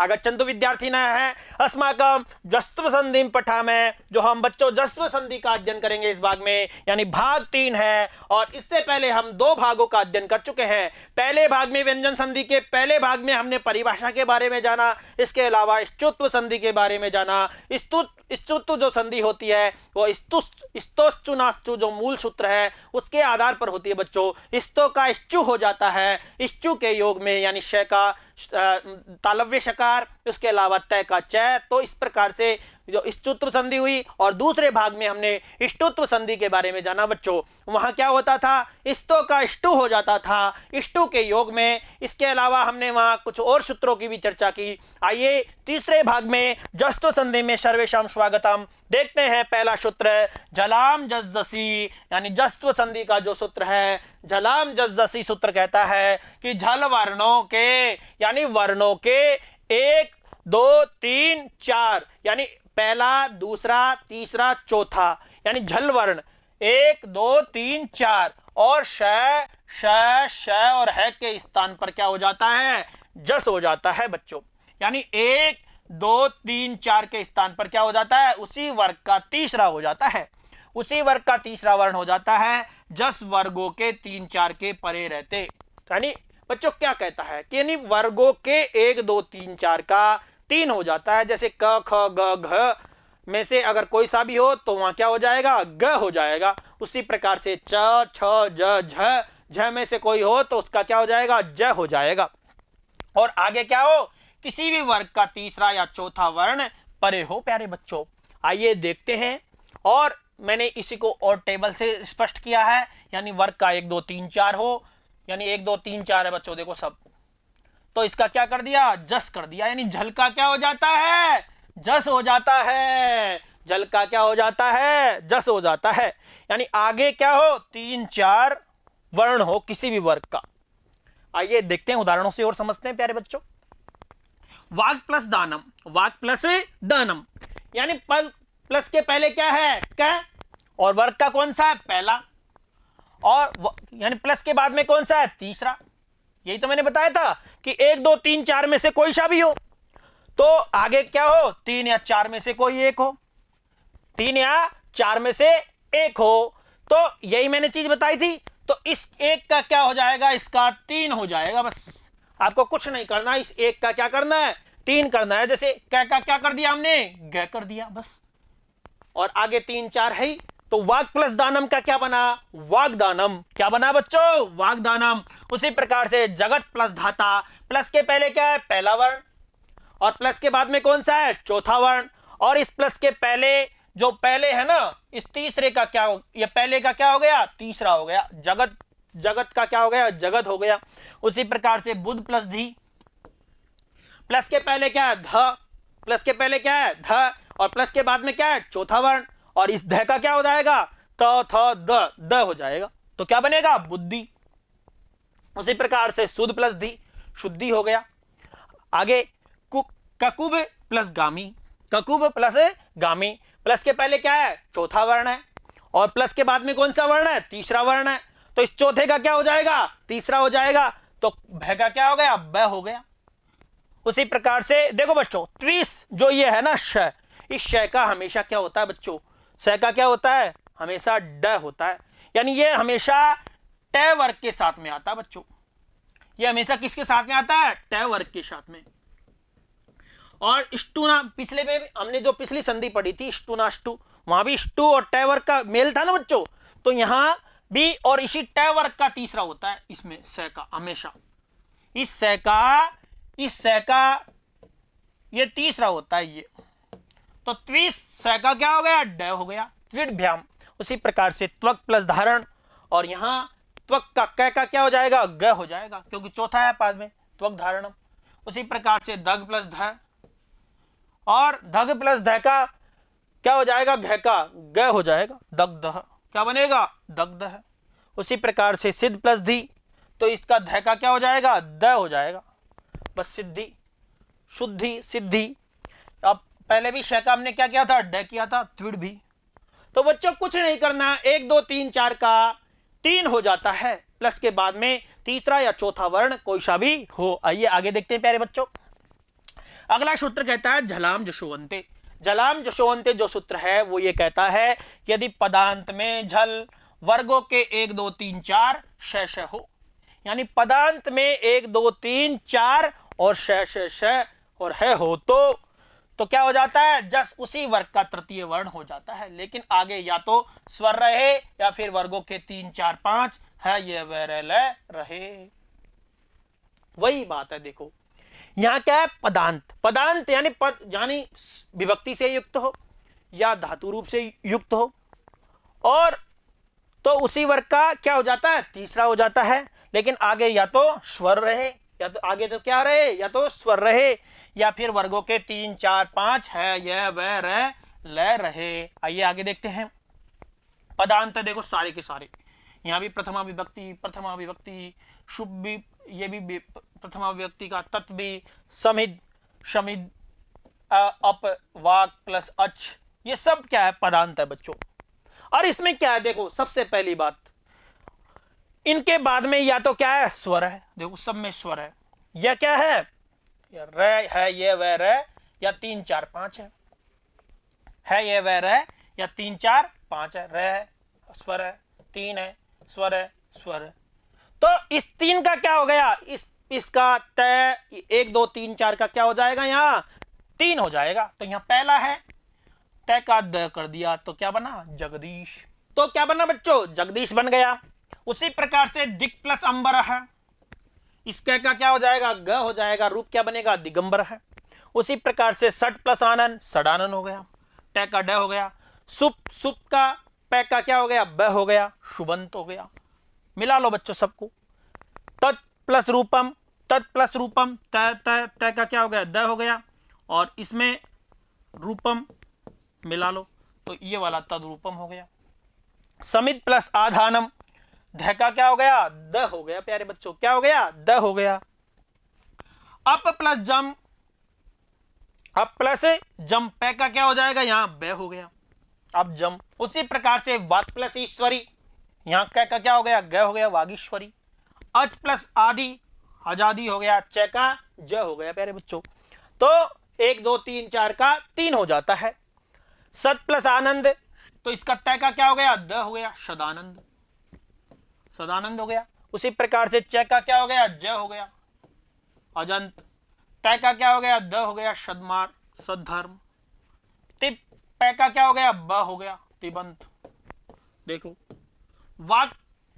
आगच्छन्तु विद्यार्थिनः है अस्माकं जस्त्व संधि पठामः। जो हम बच्चों जस्त्व संधि का अध्ययन करेंगे इस भाग में, यानी भाग 3 है। और इससे पहले हम 2 भागों का अध्ययन कर चुके हैं। पहले भाग में व्यंजन संधि के पहले भाग में हमने परिभाषा के बारे में जाना, इसके अलावा स्तुत्व संधि के बारे में जाना। स्तुत्व जो संधि होती है वो स्तोश्चु नाश्चु जो मूल सूत्र है उसके आधार पर होती है बच्चों। स्तो का श्चु हो जाता है श्चु के योग में, यानी श का तालव्य शकार, उसके अलावा तय का चय। तो इस प्रकार से जो स्तुत्व संधि हुई। और दूसरे भाग में हमने स्तुत्व संधि के बारे में जाना बच्चों। वहां क्या होता था, स्तो का ष्टु हो जाता था ष्टु के योग में। इसके अलावा हमने वहां कुछ और सूत्रों की भी चर्चा की। आइए तीसरे भाग में जस्त्व संधि में सर्वेषां स्वागतम। देखते हैं पहला सूत्र जलाम जसजसी, यानी जस्त्व संधि का जो सूत्र है जलाम जसजसी सूत्र कहता है कि झल वर्णों के, यानी वर्णों के 1 2 3 4, यानी पहला दूसरा तीसरा चौथा, यानी झल वर्ण 1 2 3 4 और श और है के स्थान पर क्या हो जाता है, जस हो जाता है बच्चों। यानी 1 2 3 4 के स्थान पर क्या हो जाता है, उसी वर्ग का तीसरा हो जाता है, उसी वर्ग का तीसरा वर्ण हो जाता है जस वर्गों के 3 4 के परे रहते। यानी बच्चों क्या कहता है कि यानी वर्गों के 1 2 3 4 का 3 हो जाता है। जैसे क ख ग घ में से अगर कोई सा भी हो तो वहां क्या हो जाएगा, ग हो जाएगा। उसी प्रकार से च छ ज झ में से कोई हो तो उसका क्या हो जाएगा, ज हो जाएगा। और आगे क्या हो, किसी भी वर्ग का तीसरा या चौथा वर्ण परे हो प्यारे बच्चों। आइए देखते हैं। और मैंने इसी को और टेबल से स्पष्ट किया है, यानी वर्ग का 1 2 3 4 हो, यानी 1 2 3 4 है बच्चों, देखो सब। तो इसका क्या कर दिया, जस कर दिया, यानी झल का क्या हो जाता है, जस हो जाता है। जल का क्या हो जाता है, जस हो जाता है। यानी आगे क्या हो, 3 4 वर्ण हो किसी भी वर्ग का। आइए देखते हैं उदाहरणों से और समझते हैं प्यारे बच्चों। वाग प्लस दानम, वाग प्लस दानम, यानी प्लस के पहले क्या है, क, और वर्ग का कौन सा है, पहला, और यानी प्लस के बाद में कौन सा है, तीसरा। यही तो मैंने बताया था कि 1 2 3 4 में से कोई सा भी हो तो आगे क्या हो, 3 या 4 में से कोई एक हो, 3 या 4 में से एक हो। तो यही मैंने चीज बताई थी। तो इस एक का क्या हो जाएगा, इसका 3 हो जाएगा। बस आपको कुछ नहीं करना, इस एक का क्या करना है, 3 करना है। जैसे क का क्या कर दिया हमने, ग कर दिया बस, और आगे 3 4 है। तो वाग प्लस दानम का क्या बना, वागदानम। क्या बना बच्चों, वागदानम। उसी प्रकार से जगत प्लस धाता, प्लस के पहले क्या है, पहला वर्ण, और प्लस के बाद में कौन सा है, चौथा वर्ण। और इस प्लस के पहले जो पहले है ना, इस तीसरे का क्या हो, ये पहले का क्या हो गया, तीसरा हो गया। जगत, जगत का क्या हो गया, जगत हो गया। उसी प्रकार से बुध प्लस धी, प्लस के पहले क्या है, ध, प्लस के पहले क्या है, ध, और प्लस के बाद में क्या है, चौथा वर्ण, और इस ध का क्या हो जाएगा, त थ द हो जाएगा। तो क्या बनेगा, बुद्धि। उसी प्रकार से शुद्ध प्लस धी, शुद्धि हो गया। आगे ककुब प्लस गामी, ककुब प्लस गामी, प्लस के पहले क्या है, चौथा वर्ण है, और प्लस के बाद में कौन सा वर्ण है, तीसरा वर्ण है। तो इस चौथे का क्या हो जाएगा, तीसरा हो जाएगा। तो भ का क्या हो गया, ब हो गया। उसी प्रकार से देखो बच्चों, त्रिस जो ये है ना श, इस श का हमेशा क्या होता है बच्चों, श का क्या होता है, हमेशा ड होता है। यानी ये हमेशा ट वर्ग के साथ में आता है बच्चों। ये हमेशा किसके साथ में आता है, ट वर्ग के साथ में। और स्टू ना, पिछले में हमने जो पिछली संधि पढ़ी थी स्टू ना स्टू, वहां भी स्टू और ट वर्ग का मेल था ना बच्चों। तो यहां भी और इसी ट वर्ग का तीसरा होता है इसमें स का, हमेशा इस स का ये तीसरा होता है ये। तो त्विस स का क्या हो गया, ड हो गया, त्विडभ्याम। उसी प्रकार से त्वक प्लस धारण, और यहां त्वक का क का क्या हो जाएगा, ग हो जाएगा, क्योंकि चौथा है पास में, त्वक धारणम। उसी प्रकार से दग प्लस ध, और धग प्लस ध का क्या हो जाएगा, घ का ग हो जाएगा, दग्ध। क्या बनेगा, दग्ध। उसी प्रकार से सिद्ध प्लस धी, तो इसका ध का क्या हो जाएगा, द हो जाएगा, बस सिद्धि, शुद्धि, सिद्धि। अब पहले भी श का हमने क्या किया था, ड किया था, त्विड भी। तो बच्चों कुछ नहीं करना, 1 2 3 4 का 3 हो जाता है, प्लस के बाद में तीसरा या चौथा वर्ण कोई सा भी हो। आइए आगे देखते हैं प्यारे बच्चों। अगला सूत्र कहता है झलाम जशोवंते। झलाम जशोवंते जो सूत्र है वो ये कहता है कि यदि पदांत में झल वर्गों के 1 2 3 4 श श हो, यानी पदांत में 1 2 3 4 और श श श और है हो तो क्या हो जाता है, जस उसी वर्ग का तृतीय वर्ण हो जाता है। लेकिन आगे या तो स्वर रहे या फिर वर्गों के 3 4 5 है ये वह ल रहे। वही बात है। देखो यहां क्या है, पदांत। पदांत यानी पद यानी विभक्ति से युक्त हो या धातु रूप से युक्त हो, और तो उसी वर्ग का क्या हो जाता है, तीसरा हो जाता है। लेकिन आगे या तो स्वर रहे या तो आगे तो क्या रहे, या तो स्वर रहे या फिर वर्गों के 3 4 5 है यह वह रह ल रहे। आइए आगे देखते हैं। पदांत देखो सारे के सारे, यहाँ भी प्रथमा विभक्ति, शुभ भी, ये भी प्रथमा विभक्ति का, तत् भी, समिद, शमिद, अप, वाक प्लस अच, ये सब क्या है, पदांत है बच्चों। और इसमें क्या है, देखो सबसे पहली बात, इनके बाद में या तो क्या है, स्वर है। देखो सब में स्वर है। यह क्या है, र है ये वह र, या 3 4 5 है ये वह र, या 3 4 5 है, र है, स्वर है, 3 है, स्वर है, स्वर है। तो इस 3 का क्या हो गया, इसका तय 1 2 3 4 का क्या हो जाएगा, यहाँ 3 हो जाएगा। तो यहाँ पहला है, तय का द कर दिया तो क्या बना, जगदीश। तो क्या बना बच्चों, जगदीश बन गया। उसी प्रकार से दिक प्लस अंबर है, इसके का क्या हो जाएगा, ग हो जाएगा। रूप क्या बनेगा, दिगंबर है। उसी प्रकार से सट प्लस आनंद, सडानन हो गया। टै का ड हो गया। सुप का पै का क्या हो गया, ब हो गया, शुभंत हो गया। मिला लो बच्चों सबको। तत् प्लस रूपम, तय का क्या हो गया, द हो गया, और इसमें रूपम मिला लो तो ये वाला तद रूपम हो गया। समित प्लस आधानम, ध का क्या हो गया, द हो गया प्यारे बच्चों, क्या हो गया, द हो गया। अप प्लस जम, पै का क्या हो जाएगा, यहां ब हो गया, अब जम। उसी प्रकार से वाक प्लस ईश्वरी, यहां कै का क्या हो गया, ग हो गया, वागीश्वरी। अच प्लस आदि, आजादी हो गया, च का ज हो गया प्यारे बच्चों। तो 1 2 3 4 का 3 हो जाता है। सत प्लस आनंद, तो इसका तय का क्या हो गया, द हो गया, सदानंद, सदानंद हो गया। उसी प्रकार से च का क्या हो गया, ज हो गया, अजंत। तय का क्या हो गया, द हो गया, सदमार, सद्धर्म। तिप पै का क्या हो गया, ब हो गया, तिबंत। देखो वाक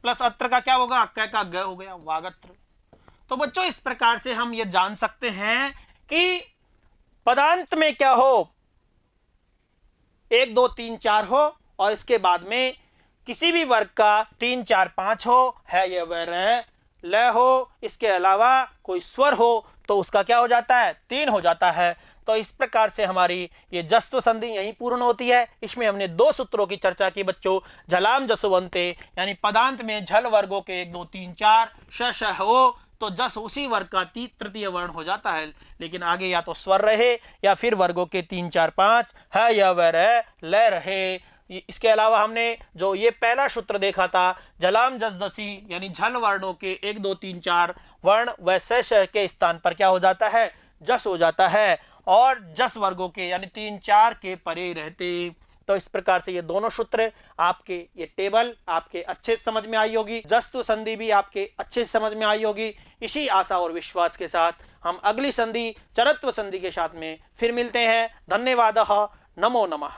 प्लस अत्र का क्या होगा, कै का ग हो गया, वागत्र। तो बच्चों इस प्रकार से हम ये जान सकते हैं कि पदांत में क्या हो, 1 2 3 4 हो, और इसके बाद में किसी भी वर्ग का 3 4 5 हो, है ये वह रह ल हो, इसके अलावा कोई स्वर हो तो उसका क्या हो जाता है, 3 हो जाता है। तो इस प्रकार से हमारी ये जस्व संधि यहीं पूर्ण होती है। इसमें हमने 2 सूत्रों की चर्चा की बच्चों, झलाम जसवंते, यानी पदांत में झल वर्गों के 1 2 3 4 श हो तो जस उसी वर्ग का तृतीय वर्ण हो जाता है। लेकिन आगे या तो स्वर रहे या फिर वर्गों के 3 4 5 है या वह रह ल रहे। इसके अलावा हमने जो ये पहला सूत्र देखा था, झलाम जस दसी, यानी झल वर्णों के 1 2 3 4 वर्ण व श के स्थान पर क्या हो जाता है, जस हो जाता है, और जस वर्गों के यानी 3 4 के परे रहते। तो इस प्रकार से ये दोनों सूत्र आपके, ये टेबल आपके अच्छे समझ में आई होगी, जस्तु संधि भी आपके अच्छे समझ में आई होगी। इसी आशा और विश्वास के साथ हम अगली संधि चरत्व संधि के साथ में फिर मिलते हैं। धन्यवाद। नमो नमः।